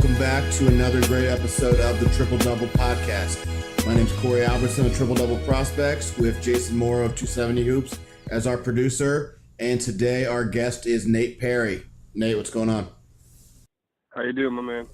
welcome back to another great episode of the Triple Double Podcast. My name is Corey Albertson of Triple Double Prospects with Jason Morrow of 270 Hoops as our producer. And today our guest is Nate Perry. Nate, what's going on? How you doing, my man?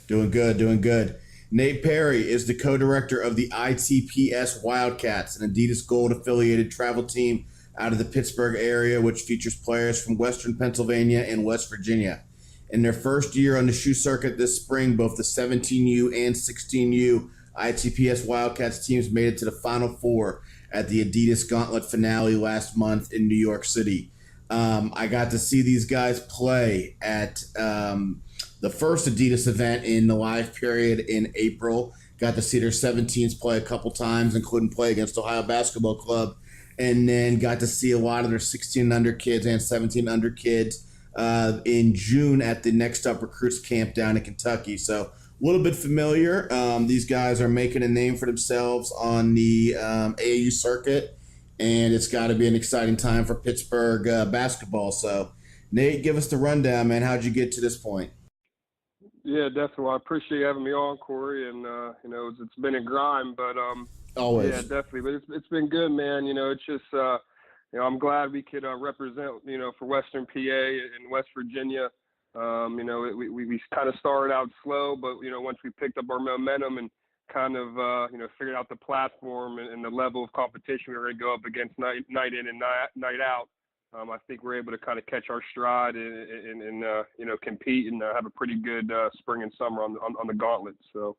Doing good. Nate Perry is the co-director of the ITPS Wildcats, an Adidas Gold-affiliated travel team out of the Pittsburgh area, which features players from Western Pennsylvania and West Virginia. In their first year on the shoe circuit this spring, both the 17U and 16U ITPS Wildcats teams made it to the Final Four at the Adidas Gauntlet finale last month in New York City. I got to see these guys play at the first Adidas event in the live period in April. Got to see their 17s play a couple times, including play against Ohio Basketball Club, and then got to see a lot of their 16 under kids and 17 under kids in June at the Next Up Recruits Camp down in Kentucky. So a little bit familiar. These guys are making a name for themselves on the AAU circuit, and it's got to be an exciting time for Pittsburgh basketball. So, Nate, give us the rundown, man. How'd you get to this point? Yeah, definitely. Well, I appreciate you having me on, Corey. And it's been a grind, but Always. Yeah, definitely. But it's been good, man. It's just I'm glad we could represent for Western PA and West Virginia. We kind of started out slow, but once we picked up our momentum and kind of figured out the platform and the level of competition we were going to go up against night in and night out. I think we're able to kind of catch our stride and compete and have a pretty good spring and summer on the gauntlet. So,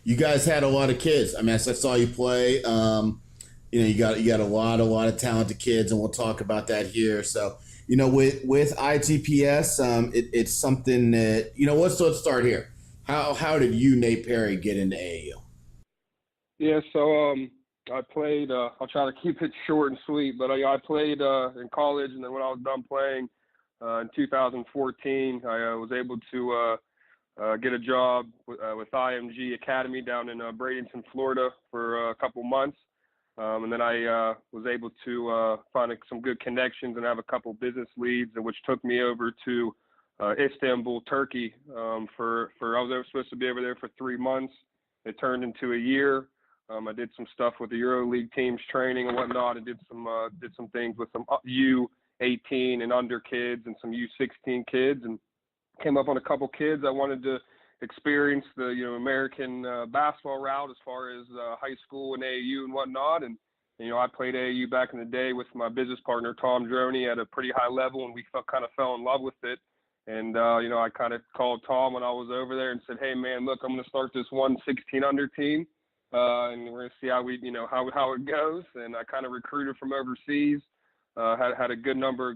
you guys had a lot of kids. I mean, I saw you play. You got a lot of talented kids, and we'll talk about that here. So, with ITPS, it's something that let's start here. How did you, Nate Perry, get into AAU? Yeah, so I played. I'll try to keep it short and sweet, but I played in college, and then when I was done playing in 2014, I was able to get a job with IMG Academy down in Bradenton, Florida, for a couple months, and then I was able to find some good connections and have a couple business leads, which took me over to Istanbul, Turkey. I was supposed to be over there for 3 months. It turned into a year. I did some stuff with the EuroLeague teams training and whatnot, and did some things with some U18 and under kids and some U16 kids, and came up on a couple kids I wanted to experience the American basketball route as far as high school and AAU and whatnot. And I played AAU back in the day with my business partner Tom Droney at a pretty high level, and we kind of fell in love with it. And I kind of called Tom when I was over there and said, "Hey man, look, I'm going to start this 16 under team. And we're going to see how how it goes." And I kind of recruited from overseas, had a good number,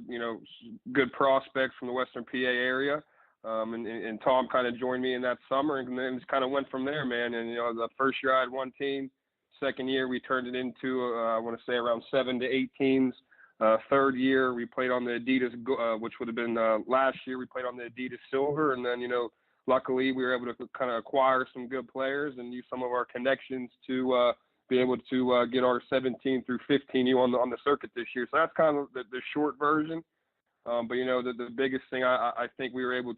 good prospects from the Western PA area. And Tom kind of joined me in that summer, and then just kind of went from there, man. And, the first year I had one team. Second year we turned it into, I want to say around 7 to 8 teams. Third year we played on the Adidas, which would have been last year, we played on the Adidas Silver. And then, luckily, we were able to kind of acquire some good players and use some of our connections to be able to get our 17 through 15U on the circuit this year. So that's kind of the short version. But the biggest thing I think what we were able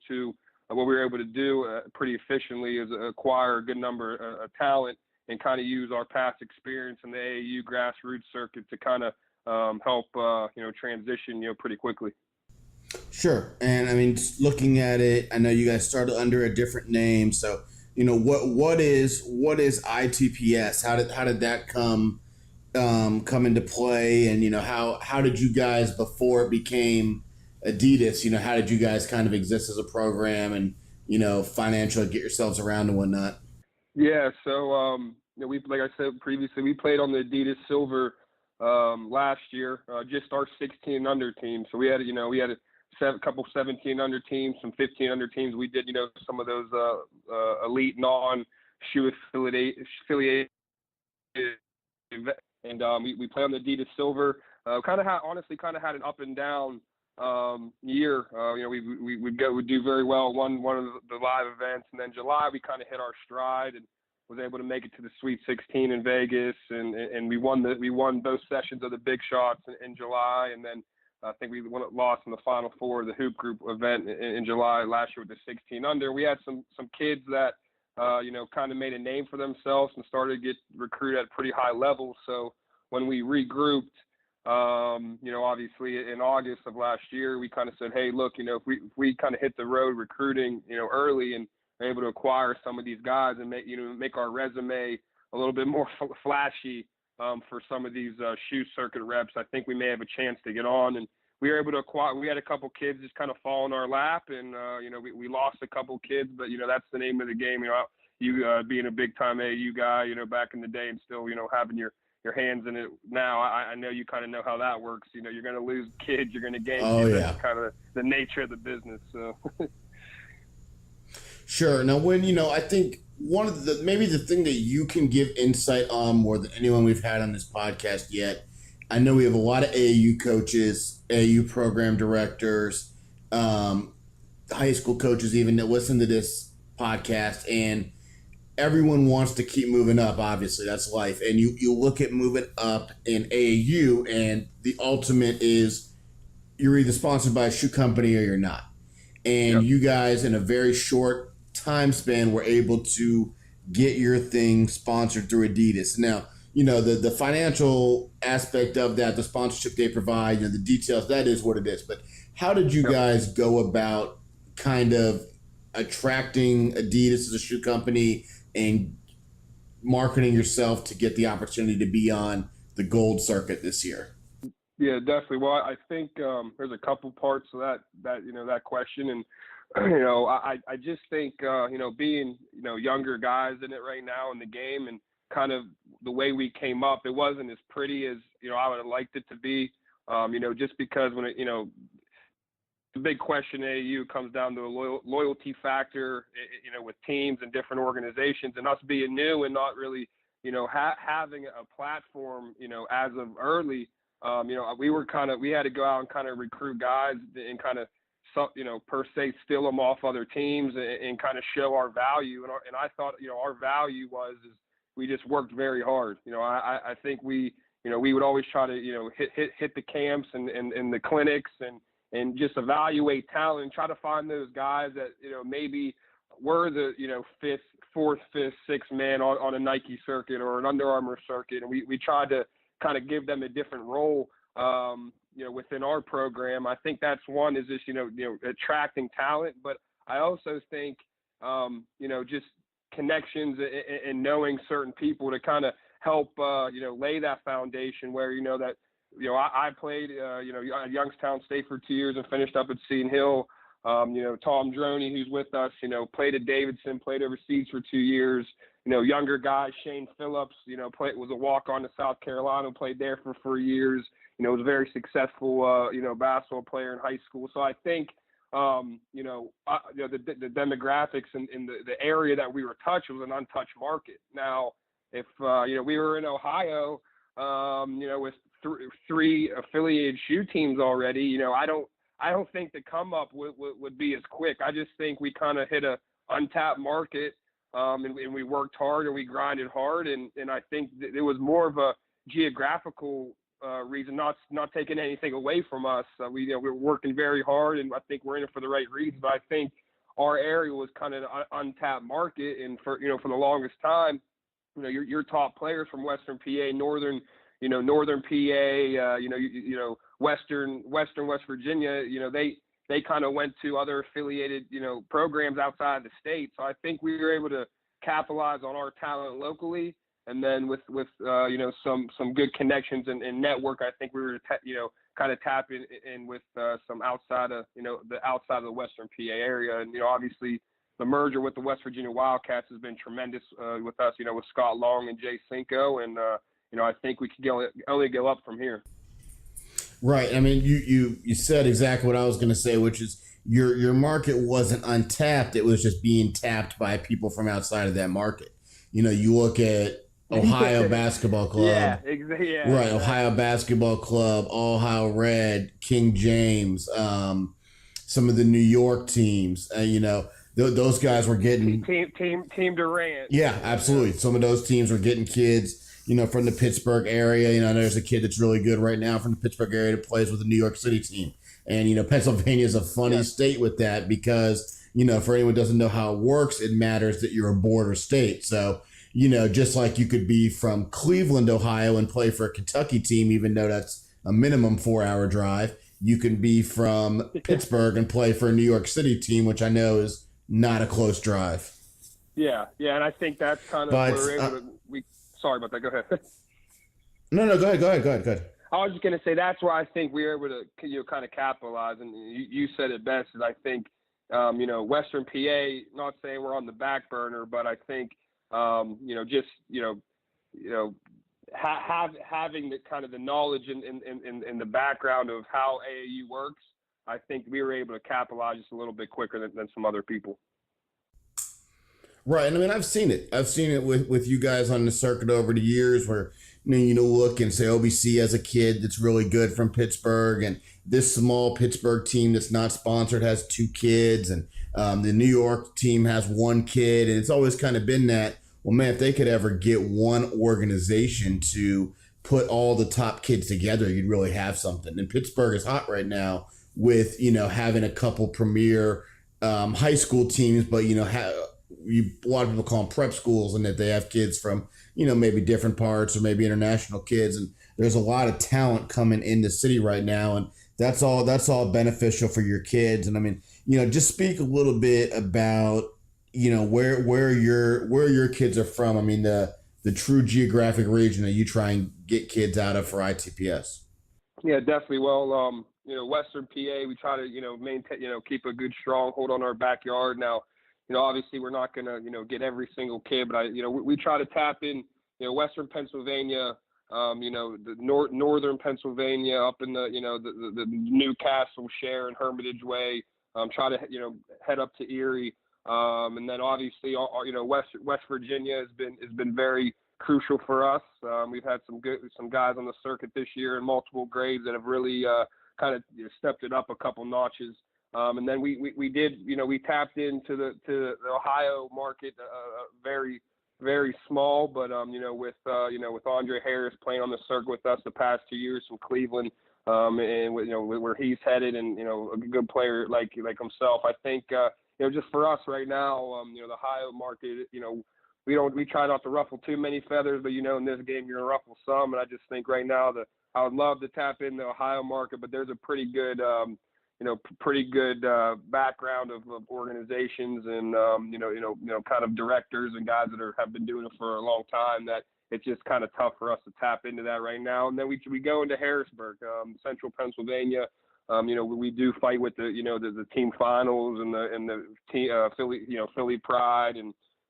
to do pretty efficiently is acquire a good number of talent and kind of use our past experience in the AAU grassroots circuit to kind of help transition pretty quickly. Sure. And I mean, just looking at it, I know you guys started under a different name. So, what is ITPS? How did that come into play? And, how did you guys, before it became Adidas, how did you guys kind of exist as a program and, financially get yourselves around and whatnot? Yeah. So, we, like I said previously, we played on the Adidas Silver last year, just our 16 under team. So we had a couple 17 under teams, some 15 under teams. We did, some of those elite non-shoe affiliated, and we play on the Adidas Silver. Kind of had an up and down year. We'd do very well one of the live events, and then July we kind of hit our stride and was able to make it to the Sweet 16 in Vegas, and we won both sessions of the Big Shots in July, and then I think we lost in the Final Four of the hoop group event in July last year with the 16 under. We had some kids that, kind of made a name for themselves and started to get recruited at pretty high levels. So when we regrouped, obviously in August of last year, we kind of said, hey, look, if we kind of hit the road recruiting, early and are able to acquire some of these guys and make our resume a little bit more flashy for some of these shoe circuit reps, I think we may have a chance to get on. And we were able to acquire. We had a couple kids just kind of fall in our lap, and we lost a couple kids, but that's the name of the game. You being a big time AAU guy, back in the day, and still having your hands in it now. I know you kind of know how that works. You're going to lose kids, you're going to gain kids. Yeah. That's kind of the nature of the business. So. Sure. Now, when I think one of maybe the thing that you can give insight on more than anyone we've had on this podcast yet. I know we have a lot of AAU coaches, AAU program directors, high school coaches even that listen to this podcast, and everyone wants to keep moving up. Obviously, that's life. And you look at moving up in AAU, and the ultimate is you're either sponsored by a shoe company or you're not. And you guys, in a very short time span, were able to get your thing sponsored through Adidas. Now, the financial aspect of that, the sponsorship they provide, the details, that is what it is. But how did you guys go about kind of attracting Adidas as a shoe company and marketing yourself to get the opportunity to be on the gold circuit this year? Yeah, definitely. Well, I think there's a couple parts of that question. And, I just think, being, younger guys in it right now in the game and kind of the way we came up, it wasn't as pretty as, I would have liked it to be, just because when the big question AAU comes down to a loyalty factor, with teams and different organizations, and us being new and not really, having a platform, as of early, we had to go out and kind of recruit guys and kind of, per se, steal them off other teams and kind of show our value. And I thought, our value is we just worked very hard. I think we would always try to, hit the camps and the clinics and just evaluate talent and try to find those guys that, maybe were the, fourth, fifth, sixth man on a Nike circuit or an Under Armour circuit. And we tried to kind of give them a different role, within our program. I think that's one is just, attracting talent. But I also think, just connections and knowing certain people to kind of help, lay that foundation where, that, I played, at Youngstown State for 2 years and finished up at Seton Hill. Tom Droney, who's with us, played at Davidson, played overseas for 2 years. Younger guy, Shane Phillips, was a walk-on to South Carolina, played there for 4 years. Was a very successful, basketball player in high school. So I think, the demographics in the area that we were touched was an untouched market. Now, if, we were in Ohio, with three affiliated shoe teams already, I don't think the come up would be as quick. I just think we kind of hit a untapped market, and we worked hard and we grinded hard. And I think it was more of a geographical reason, not taking anything away from us. We were working very hard, and I think we're in it for the right reasons. But I think our area was kind of an untapped market, and for the longest time, your top players from Western PA, Northern PA, Western West Virginia, they kind of went to other affiliated, programs outside the state. So I think we were able to capitalize on our talent locally. And then with some good connections and network, I think we were, kind of tap in with some outside of, outside of the Western PA area. And, obviously the merger with the West Virginia Wildcats has been tremendous with us, with Scott Long and Jay Cinco. And, I think we could only go up from here. Right. I mean, you said exactly what I was going to say, which is your market wasn't untapped. It was just being tapped by people from outside of that market. You look at Ohio Basketball Club. Yeah, exactly. Yeah, right. Ohio Basketball Club, Ohio Red, King James, some of the New York teams, those guys were getting Team Durant. Yeah, absolutely. Some of those teams were getting kids, from the Pittsburgh area. There's a kid that's really good right now from the Pittsburgh area that plays with the New York City team. And, Pennsylvania is a funny state with that because, for anyone who doesn't know how it works, it matters that you're a border state. So, just like you could be from Cleveland, Ohio and play for a Kentucky team, even though that's a minimum 4-hour drive, you can be from Pittsburgh and play for a New York City team, which I know is not a close drive. Yeah, and I think that's kind of where we're able to. Sorry about that. Go ahead. No, go ahead. I was just going to say that's where I think we're able to kind of capitalize, and you said it best. Is I think Western PA. Not saying we're on the back burner, but I think having the kind of the knowledge in the background of how AAU works. I think we were able to capitalize just a little bit quicker than some other people. Right. And I've seen it. I've seen it with you guys on the circuit over the years where, look and say OBC has a kid that's really good from Pittsburgh, and this small Pittsburgh team that's not sponsored has 2 kids, and the New York team has 1 kid. And it's always kind of been that, well, man, if they could ever get one organization to put all the top kids together, you'd really have something. And Pittsburgh is hot right now with, having a couple premier high school teams, but, a lot of people call them prep schools, and that they have kids from, maybe different parts or maybe international kids. And there's a lot of talent coming in the city right now. And that's all beneficial for your kids. And just speak a little bit about, where your kids are from. The true geographic region that you try and get kids out of for ITPS. Yeah, definitely. Well, Western PA, we try to, maintain, keep a good stronghold on our backyard. Now, obviously we're not going to, get every single kid, but we try to tap in, Western Pennsylvania, the northern Pennsylvania up in the Newcastle, Sharon, Hermitage Way, try to, head up to Erie. And then obviously, West Virginia has been very crucial for us. We've had some guys on the circuit this year in multiple grades that have really kind of stepped it up a couple notches. And then we did, we tapped into the Ohio market, very, very small, but with Andre Harris playing on the circuit with us the past 2 years from Cleveland, and where he's headed, and a good player like himself, I think just for us right now, the Ohio market, we try not to ruffle too many feathers, but in this game you're gonna ruffle some, and I just think right now I would love to tap in the Ohio market, but there's a pretty good background of organizations and kind of directors and guys that have been doing it for a long time, that it's just kind of tough for us to tap into that right now. And then we go into Harrisburg, Central Pennsylvania. We do fight with the team finals and the team, Philly Pride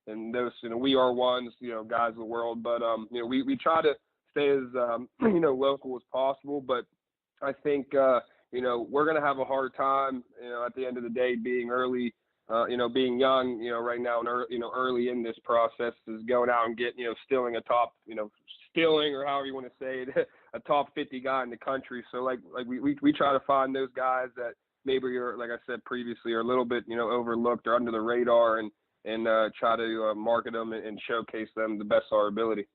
and those, we are ones, guys of the world, but we try to stay as local as possible, but I think we're going to have a hard time, at the end of the day, being early, being young, right now, and early in this process is going out and get, stealing a top, stealing, or however you want to say it, a top 50 guy in the country. So like we try to find those guys that maybe are, like I said previously, are a little bit, overlooked or under the radar, and try to market them and showcase them the best of our ability.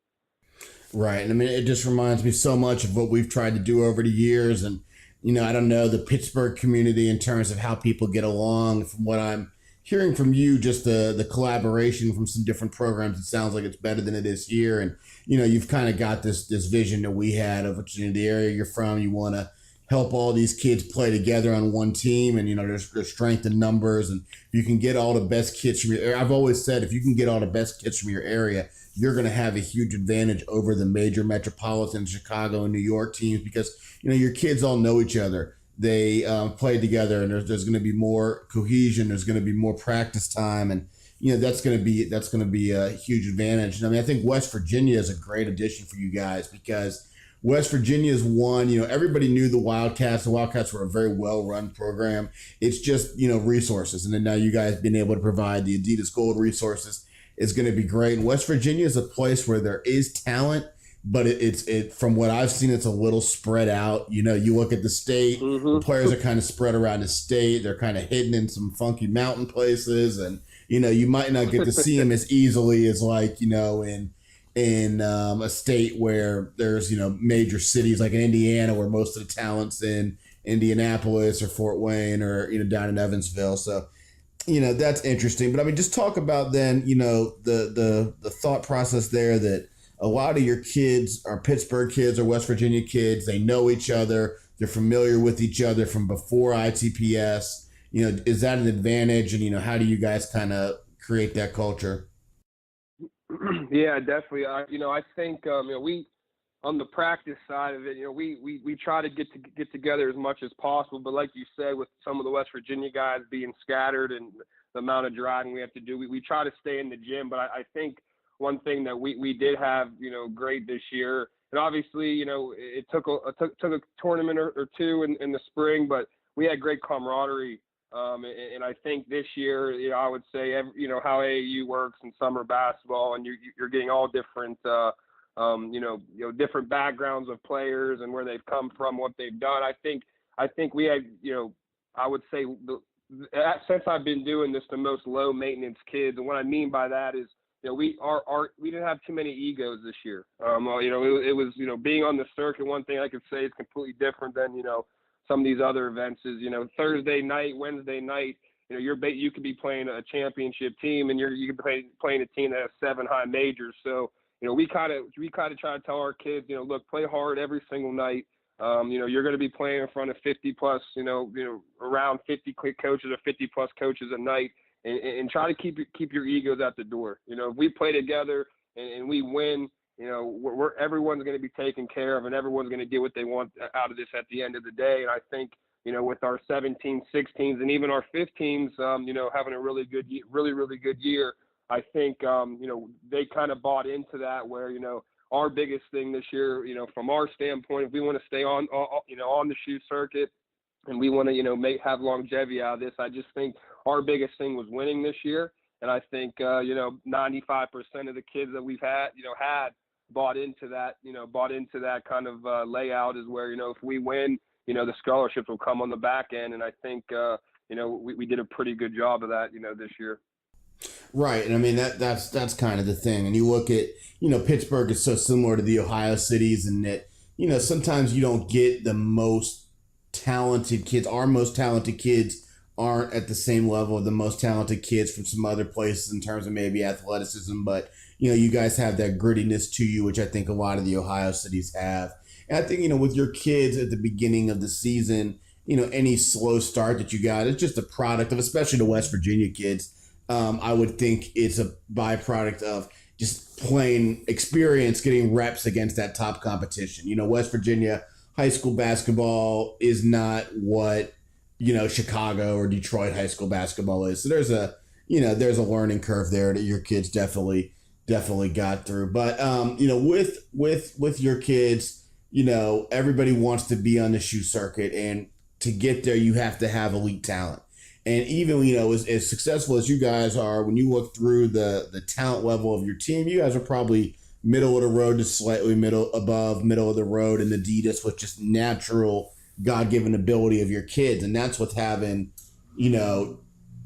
Right. It just reminds me so much of what we've tried to do over the years. And, I don't know, the Pittsburgh community in terms of how people get along. From what I'm hearing from you, just the collaboration from some different programs, it sounds like it's better than it is here. And, you've kind of got this vision that we had of the area you're from. You want to help all these kids play together on one team, and there's strength in numbers, and you can get all the best kids from your area. I've always said, if you can get all the best kids from your area, you're going to have a huge advantage over the major metropolitan Chicago and New York teams, because your kids all know each other. They play together, and there's going to be more cohesion. There's going to be more practice time, and that's going to be a huge advantage. And I think West Virginia is a great addition for you guys, because West Virginia is one, everybody knew the Wildcats. The Wildcats were a very well-run program. It's just, resources. And then now you guys being able to provide the Adidas Gold resources is going to be great. And West Virginia is a place where there is talent, but it from what I've seen, it's a little spread out. You look at the state, the players are kind of spread around the state. They're kind of hidden in some funky mountain places. And, you might not get to see them as easily as in a state where there's major cities like in Indiana where most of the talent's in Indianapolis or Fort Wayne or down in Evansville. So that's interesting. But I mean, just talk about then the thought process there that a lot of your kids are Pittsburgh kids or West Virginia kids. They know each other. They're familiar with each other from before ITPS. Is that an advantage? And how do you guys kind of create that culture? Yeah, definitely. I think we on the practice side of it, we try to get together as much as possible. But like you said, with some of the West Virginia guys being scattered and the amount of driving we have to do, we try to stay in the gym. But I think one thing that we did have, great this year, and obviously, it took a tournament or two in the spring, but we had great camaraderie. And I think this year, I would say, how AAU works in summer basketball, and you're getting all different, different backgrounds of players and where they've come from, what they've done. I think we had, I would say, since I've been doing this, the most low maintenance kids. And what I mean by that is, we didn't have too many egos this year. It was, being on the circuit. One thing I could say is completely different than, some of these other events is, Thursday night, Wednesday night, you could be playing a championship team and you could be playing a team that has 7 high majors. So, we kind of try to tell our kids, look, play hard every single night. You're going to be playing in front of 50 plus, around 50 coaches or 50 plus coaches a night, and try to keep your egos at the door. If we play together and we win, everyone's going to be taken care of and everyone's going to get what they want out of this at the end of the day. And I think, with our 17, 16s and even our 15s, having a really good year, I think, they kind of bought into that where, our biggest thing this year, from our standpoint, if we want to stay on the shoe circuit and we want to, have longevity out of this, I just think our biggest thing was winning this year. And I think, 95% of the kids that we've had bought into that kind of layout is where, if we win, the scholarships will come on the back end. And I think, we did a pretty good job of that, this year. Right. And I mean, that's kind of the thing. And you look at, Pittsburgh is so similar to the Ohio cities and that, sometimes you don't get the most talented kids. Our most talented kids aren't at the same level of the most talented kids from some other places in terms of maybe athleticism. But, you guys have that grittiness to you, which I think a lot of the Ohio cities have. And I think, with your kids at the beginning of the season, any slow start that you got, it's just a product of, especially the West Virginia kids. I would think it's a byproduct of just playing experience, getting reps against that top competition. West Virginia high school basketball is not what, Chicago or Detroit high school basketball is. So there's a learning curve there that your kids definitely got through. But, with your kids, everybody wants to be on the shoe circuit, and to get there, you have to have elite talent. And even, as successful as you guys are, when you look through the talent level of your team, you guys are probably middle of the road to slightly middle of the road in the Adidas with just natural God-given ability of your kids. And that's what's having,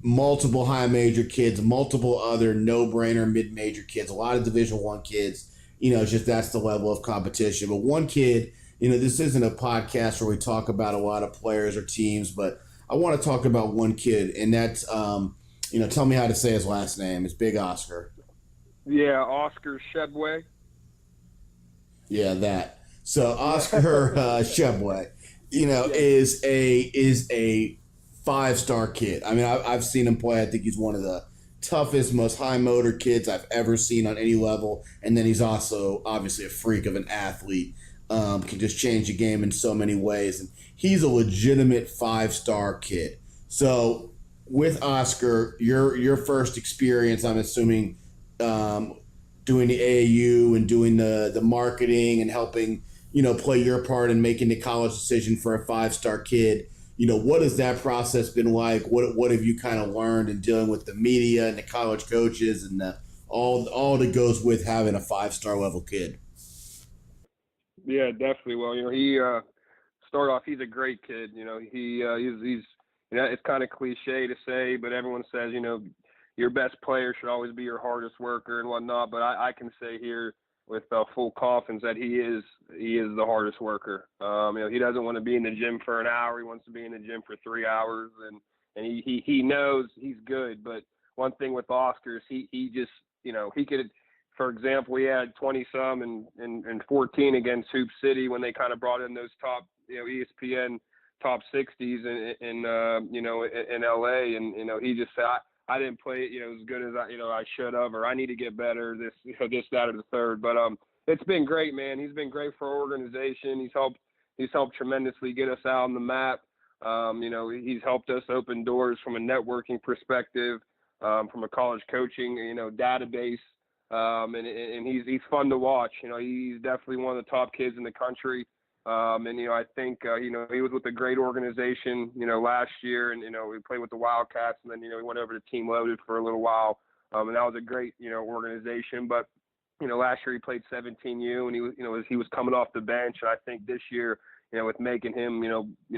multiple high major kids, multiple other no-brainer mid-major kids, a lot of Division I kids. It's just that's the level of competition. But one kid, this isn't a podcast where we talk about a lot of players or teams, but I want to talk about one kid, and that's, tell me how to say his last name. It's Big Oscar. Yeah, Oscar Tshwibe. Yeah, that. So Oscar Tshwibe, is a 5-star kid. I mean, I've seen him play. I think he's one of the toughest, most high motor kids I've ever seen on any level. And then he's also obviously a freak of an athlete. Can just change the game in so many ways. And he's a legitimate 5-star kid. So with Oscar, your first experience, I'm assuming, doing the AAU and doing the marketing and helping, play your part in making the college decision for a 5-star kid. What has that process been like? What have you kind of learned in dealing with the media and the college coaches and all that goes with having a 5-star level kid? Yeah, definitely. Well, he start off. He's a great kid. He's it's kind of cliche to say, but everyone says your best player should always be your hardest worker and whatnot. But I can say here, full confidence that he is the hardest worker. He doesn't want to be in the gym for an hour. He wants to be in the gym for 3 hours, and he knows he's good. But one thing with Oscar is he just, he could, for example, he had 20 some and 14 against Hoop City when they kind of brought in those top, ESPN top 60s in LA, and he just said, I didn't play it, as good as I should have, or I need to get better. This, this, that, or the third. But it's been great, man. He's been great for our organization. He's helped tremendously get us out on the map. He's helped us open doors from a networking perspective, from a college coaching, database. And he's fun to watch. He's definitely one of the top kids in the country. I think, he was with a great organization, last year, and, we played with the Wildcats, and then, we went over to Team Loaded for a little while. And that was a great, organization. But, last year he played 17U, and he was coming off the bench. And I think this year, with making him,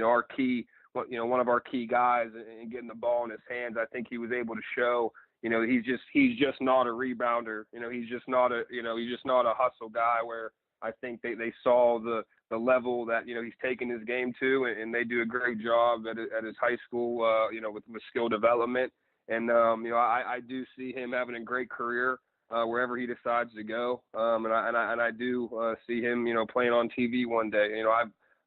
our key, one of our key guys and getting the ball in his hands, I think he was able to show, he's just not a rebounder. He's just not a hustle guy, where I think they saw the level that, he's taken his game to, and they do a great job at his high school, with skill development. And, I do see him having a great career, wherever he decides to go. And I do see him, playing on TV one day.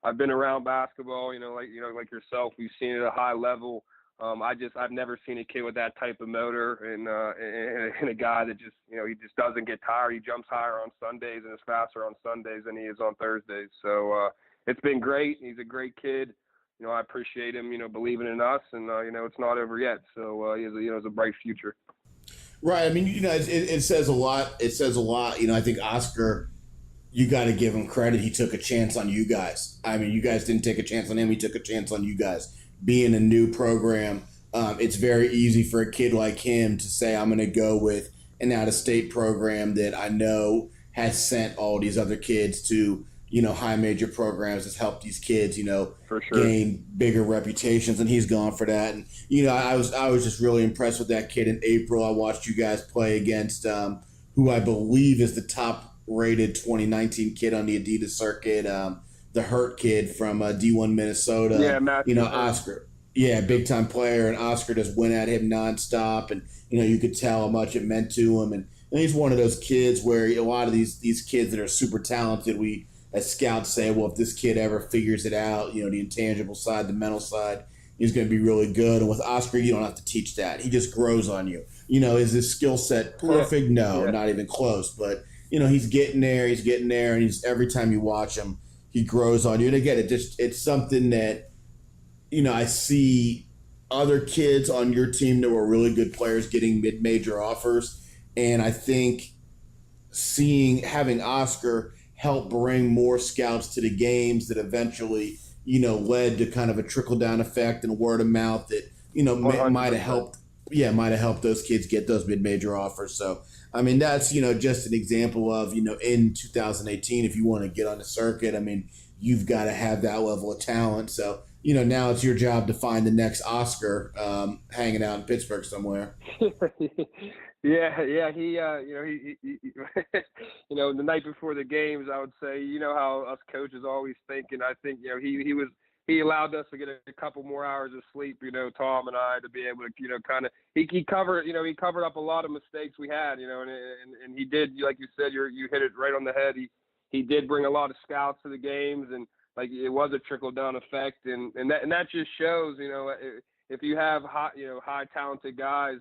I've been around basketball, like yourself. We've seen it at a high level. I've never seen a kid with that type of motor, and a guy that just, he just doesn't get tired. He jumps higher on Sundays and is faster on Sundays than he is on Thursdays. So it's been great. He's a great kid. I appreciate him, believing in us, and it's not over yet. So he has a bright future. Right. I mean, it says a lot. It says a lot. I think Oscar, you got to give him credit. He took a chance on you guys. I mean, you guys didn't take a chance on him. He took a chance on you guys. Being a new program, it's very easy for a kid like him to say, I'm going to go with an out-of-state program that I know has sent all these other kids to, high major programs, has helped these kids, for sure, gain bigger reputations, and he's gone for that. And, I was just really impressed with that kid in April. I watched you guys play against who I believe is the top-rated 2019 kid on the Adidas circuit, the Hurt kid from D1 Minnesota. Yeah, Matthew. Oscar. Yeah, big-time player, and Oscar just went at him nonstop, and, you could tell how much it meant to him. And he's one of those kids where a lot of these kids that are super talented, we as scouts say, well, if this kid ever figures it out, the intangible side, the mental side, he's going to be really good. And with Oscar, you don't have to teach that. He just grows on you. Is his skill set perfect? No, not even close. But, he's getting there, and every time you watch him, he grows on you. And again, it's something that, I see other kids on your team that were really good players getting mid-major offers. And I think having Oscar help bring more scouts to the games that eventually, led to kind of a trickle-down effect and word of mouth that, might have helped those kids get those mid-major offers. So, I mean, that's, just an example of, in 2018, if you want to get on the circuit, I mean, you've got to have that level of talent. So, now it's your job to find the next Oscar hanging out in Pittsburgh somewhere. Yeah. He the night before the games, I would say, how us coaches always think, and I think, he allowed us to get a couple more hours of sleep, Tom and I, to be able to, kind of, he covered up a lot of mistakes we had, and he did, like you said, you hit it right on the head. He did bring a lot of scouts to the games, and like it was a trickle down effect, and that just shows, if you have high talented guys,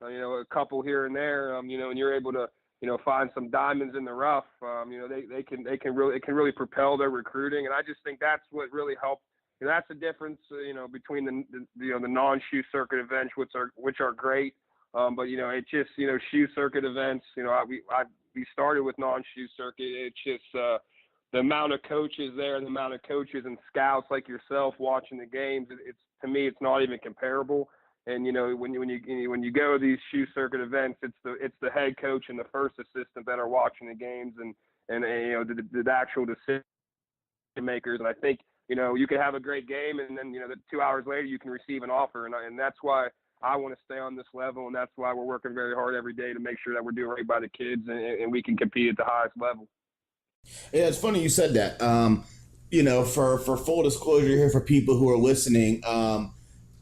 a couple here and there, and you're able to, find some diamonds in the rough, it can really propel their recruiting. And I just think that's what really helped. That's the difference, between the non-shoe circuit events, which are great. But, it's just, shoe circuit events, we started with non-shoe circuit. It's just, the amount of coaches there, the amount of coaches and scouts like yourself watching the games, to me, it's not even comparable. And when you go to these shoe circuit events, it's the head coach and the first assistant that are watching the games, and the actual decision makers. And I think you could have a great game, and then 2 hours later you can receive an offer, and that's why I want to stay on this level, and that's why we're working very hard every day to make sure that we're doing right by the kids and we can compete at the highest level. Yeah, it's funny you said that. For full disclosure here for people who are listening,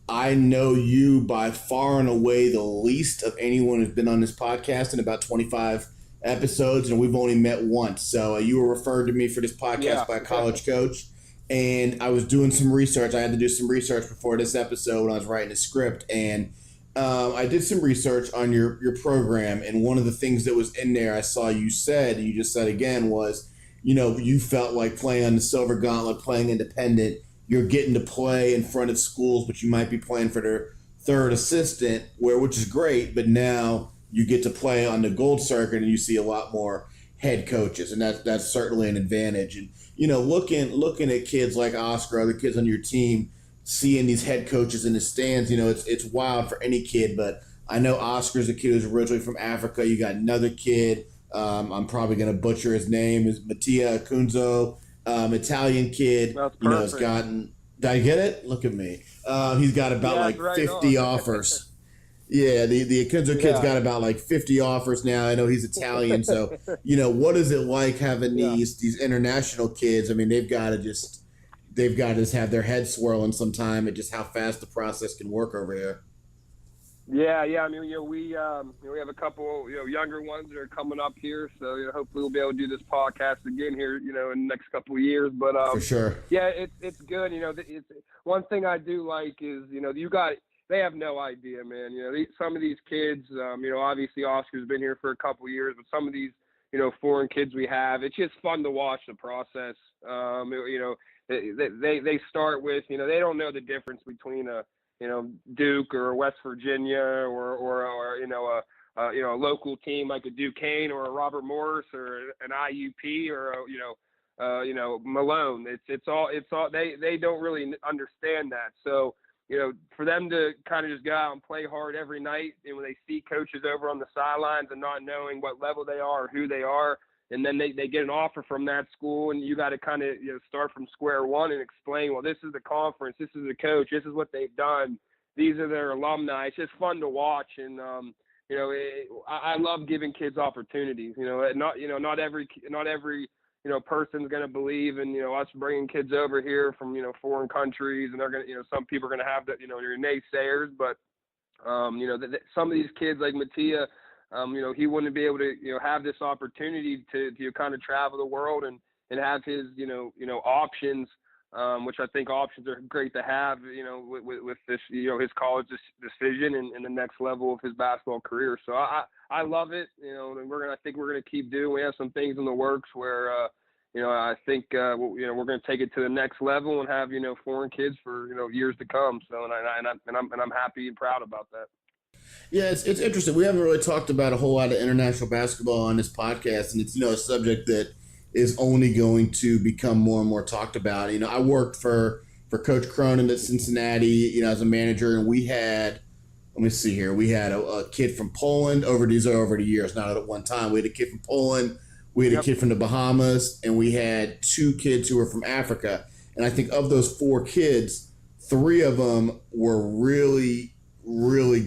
I know you by far and away the least of anyone who's been on this podcast in about 25 episodes, and we've only met once. So you were referred to me for this podcast by a college coach, and I was doing some research. I had to do some research before this episode when I was writing a script, and I did some research on your program, and one of the things that was in there I saw you said, and you just said again, was, you felt like playing on the Silver Gauntlet, playing independent, you're getting to play in front of schools, but you might be playing for their third assistant, which is great, but now you get to play on the gold circuit and you see a lot more head coaches, and that's certainly an advantage. And looking at kids like Oscar, other kids on your team, seeing these head coaches in the stands, it's wild for any kid. But I know Oscar's a kid who's originally from Africa. You got another kid, I'm probably going to butcher his name, is Mattia Acunzo, Italian kid. That's perfect. Has gotten. Did I get it? Look at me. He's got about 50 offers. Yeah, the Acunzo kid's got about 50 offers now. I know he's Italian, so what is it like having these international kids? I mean, they've got to just have their heads swirling sometime at just how fast the process can work over here. Yeah. I mean, we have a couple, younger ones that are coming up here, so hopefully we'll be able to do this podcast again here, in the next couple of years. But for sure, yeah, it's good. It's one thing I do like is they have no idea, man. Some of these kids, obviously Oscar's been here for a couple of years, but some of these foreign kids we have, it's just fun to watch the process. They start with they don't know the difference between a Duke or West Virginia or a local team like a Duquesne or a Robert Morris or an IUP or Malone. It's all they don't really understand that. So for them to kind of just go out and play hard every night, and when they see coaches over on the sidelines and not knowing what level they are or who they are, and then they get an offer from that school, and you got to kind of start from square one and explain, well, this is the conference, this is the coach, this is what they've done, these are their alumni. It's just fun to watch, and I love giving kids opportunities. Not every person's going to believe in us bringing kids over here from foreign countries, and they're going to some people are going to have that your naysayers, but some of these kids like Mattia. He wouldn't be able to, have this opportunity to kind of travel the world and have his, options, which I think options are great to have, with this, his college decision and the next level of his basketball career. So I love it, and I think we're going to keep doing. We have some things in the works where, I think, we're going to take it to the next level and have, foreign kids for, years to come. So, and I'm happy and proud about that. Yeah, it's interesting. We haven't really talked about a whole lot of international basketball on this podcast, and it's a subject that is only going to become more and more talked about. I worked for Coach Cronin at Cincinnati, as a manager, and we had a kid from Poland over the years, not at one time. We had a kid from Poland, we had a kid from the Bahamas, and we had two kids who were from Africa. And I think of those four kids, three of them were really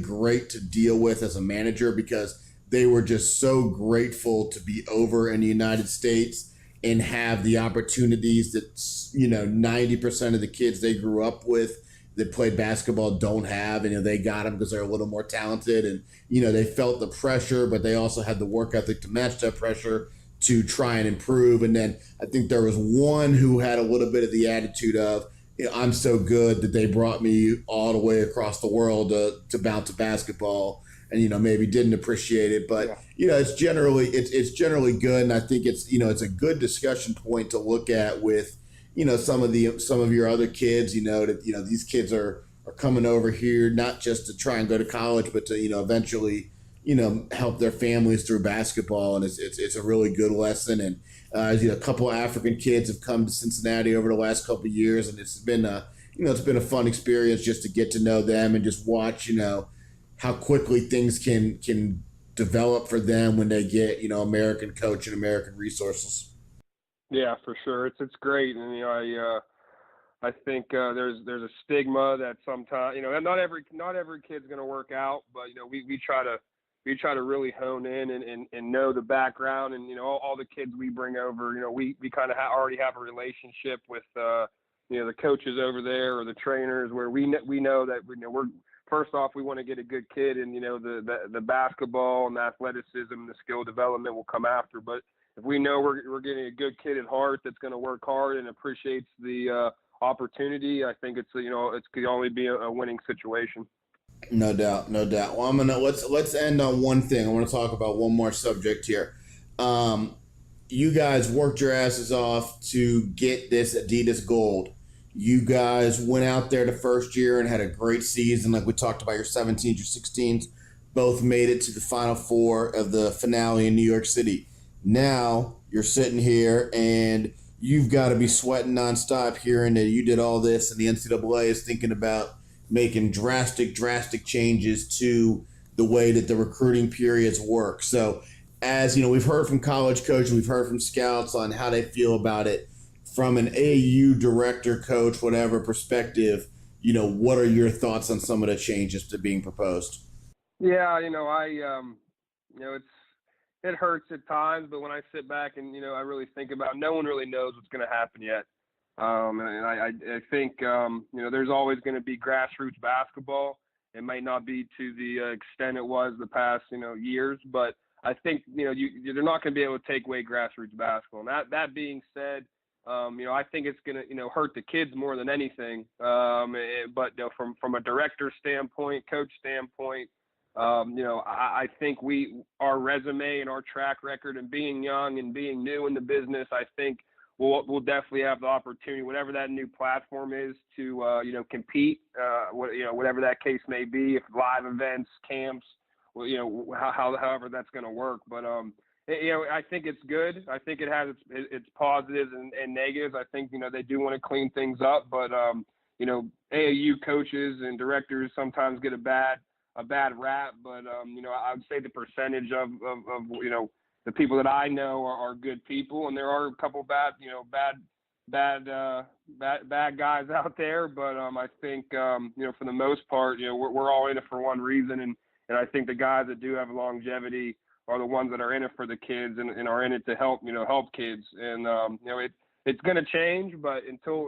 great to deal with as a manager because they were just so grateful to be over in the United States and have the opportunities that 90% of the kids they grew up with that played basketball don't have, and they got them because they're a little more talented, and they felt the pressure, but they also had the work ethic to match that pressure to try and improve. And then I think there was one who had a little bit of the attitude of, I'm so good that they brought me all the way across the world to bounce a basketball, and maybe didn't appreciate it, but it's generally good, and I think it's a good discussion point to look at with some of your other kids. That these kids are coming over here not just to try and go to college, but to eventually help their families through basketball, and it's a really good lesson. And a couple of African kids have come to Cincinnati over the last couple of years, and it's been a fun experience just to get to know them and just watch how quickly things can develop for them when they get American coach and American resources. Yeah, for sure. It's great, and I think there's a stigma that sometimes, not every kid's going to work out, but we try to really hone in and know the background, and all the kids we bring over, we kind of already have a relationship with the coaches over there or the trainers, where we know that we're first off, we want to get a good kid, and the basketball and the athleticism and the skill development will come after. But if we know we're getting a good kid at heart that's going to work hard and appreciates the opportunity, I think it's could only be a winning situation. No doubt, no doubt. Well, let's end on one thing. I want to talk about one more subject here. You guys worked your asses off to get this Adidas Gold. You guys went out there the first year and had a great season. Like we talked about, your 17s, your 16s, both made it to the Final Four of the finale in New York City. Now you're sitting here and you've got to be sweating nonstop hearing that you did all this, and the NCAA is thinking about making drastic changes to the way that the recruiting periods work. So, as we've heard from college coaches, we've heard from scouts on how they feel about it. From an AAU director, coach, whatever perspective, what are your thoughts on some of the changes to being proposed? Yeah, it hurts at times, but when I sit back and I really think about it, no one really knows what's going to happen yet. And I think there's always going to be grassroots basketball. It might not be to the extent it was the past years, but I think they're not going to be able to take away grassroots basketball. And that being said, I think it's going to hurt the kids more than anything. But from a director standpoint, coach standpoint, I think our resume and our track record and being young and being new in the business, I think we'll definitely have the opportunity, whatever that new platform is, to compete, whatever that case may be, if live events, camps, however that's going to work. But I think it's good. I think it has its positives and negatives. I think they do want to clean things up, but AAU coaches and directors sometimes get a bad rap. But I would say the percentage of the people that I know are good people, and there are a couple bad guys out there. But I think for the most part, we're all in it for one reason, and I think the guys that do have longevity are the ones that are in it for the kids and are in it to help kids. And it's going to change, but until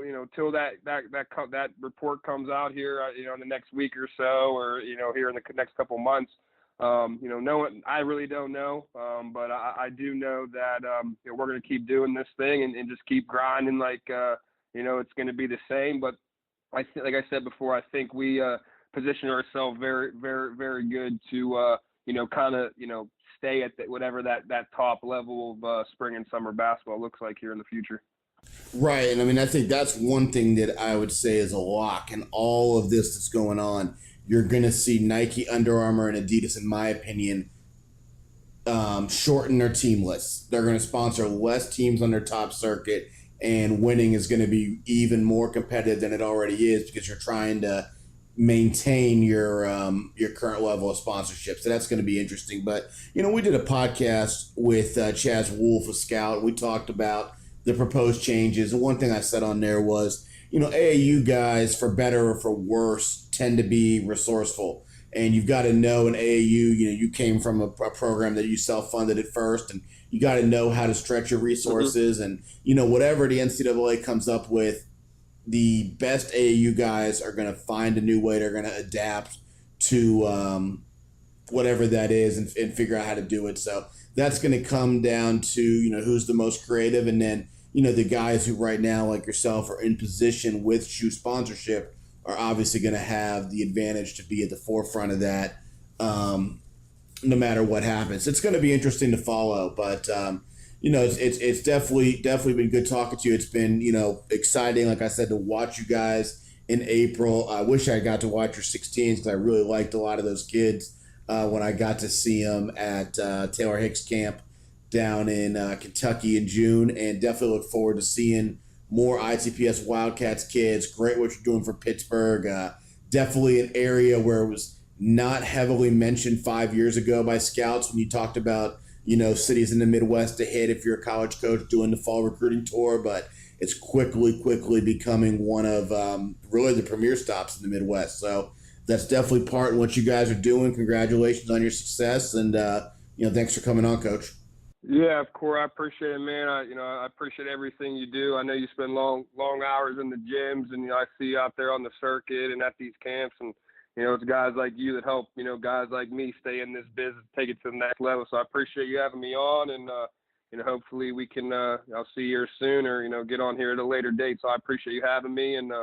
that report comes out here, in the next week or so, or here in the next couple months, no one, I really don't know. But I do know that we're going to keep doing this thing and just keep grinding. Like it's going to be the same. But like I said before, I think we position ourselves very, very, very good to kind of stay at whatever that top level of spring and summer basketball looks like here in the future. Right. And I think that's one thing that I would say is a lock in all of this that's going on. You're going to see Nike, Under Armour, and Adidas, in my opinion, shorten their team lists. They're going to sponsor less teams on their top circuit, and winning is going to be even more competitive than it already is, because you're trying to maintain your current level of sponsorship. So that's going to be interesting. But, we did a podcast with Chaz Wolf, a scout. We talked about the proposed changes. And one thing I said on there was, AAU guys, for better or for worse, tend to be resourceful. And you've got to know in AAU, you came from a program that you self-funded at first, and you got to know how to stretch your resources. And, whatever the NCAA comes up with, the best AAU guys are going to find a new way. They're going to adapt to whatever that is and figure out how to do it. So that's going to come down to, who's the most creative. And then, the guys who right now, like yourself, are in position with shoe sponsorship are obviously going to have the advantage to be at the forefront of that no matter what happens. It's going to be interesting to follow, but it's definitely been good talking to you. It's been, exciting, like I said, to watch you guys in April. I wish I got to watch your 16s, because I really liked a lot of those kids when I got to see them at Taylor Hicks camp down in Kentucky in June, and definitely look forward to seeing more ITPS Wildcats kids. Great what you're doing for Pittsburgh. Definitely an area where it was not heavily mentioned 5 years ago by scouts when you talked about cities in the Midwest to hit if you're a college coach doing the fall recruiting tour. But it's quickly becoming one of really the premier stops in the Midwest. So that's definitely part of what you guys are doing. Congratulations on your success, and thanks for coming on, Coach. Yeah, of course. I appreciate it, man. I appreciate everything you do. I know you spend long hours in the gyms, and I see you out there on the circuit and at these camps, and it's guys like you that help guys like me stay in this business, take it to the next level. So I appreciate you having me on, and hopefully we can I'll see you here soon, or get on here at a later date. So I appreciate you having me, and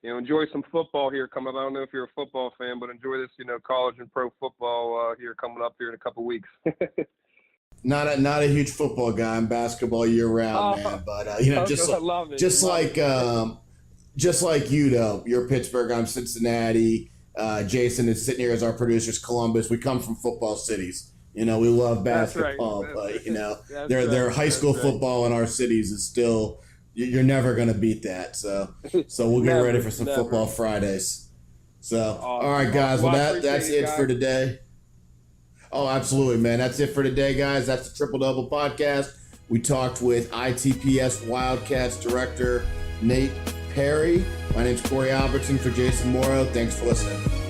enjoy some football here coming up. I don't know if you're a football fan, but enjoy this college and pro football here coming up here in a couple weeks. Not a huge football guy. I'm basketball year round, man. But just like you though, you're Pittsburgh. I'm Cincinnati. Jason is sitting here as our producers. Columbus. We come from football cities. We love basketball, right. But their high school football in our cities is still. You're never gonna beat that. So we'll get ready for some football Fridays. So all right, guys. Well, that's it for today. Oh, absolutely, man. That's it for today, guys. That's the Triple Double Podcast. We talked with ITPS Wildcats Director Nate Perry. My name's Corey Albertson for Jason Morrow. Thanks for listening.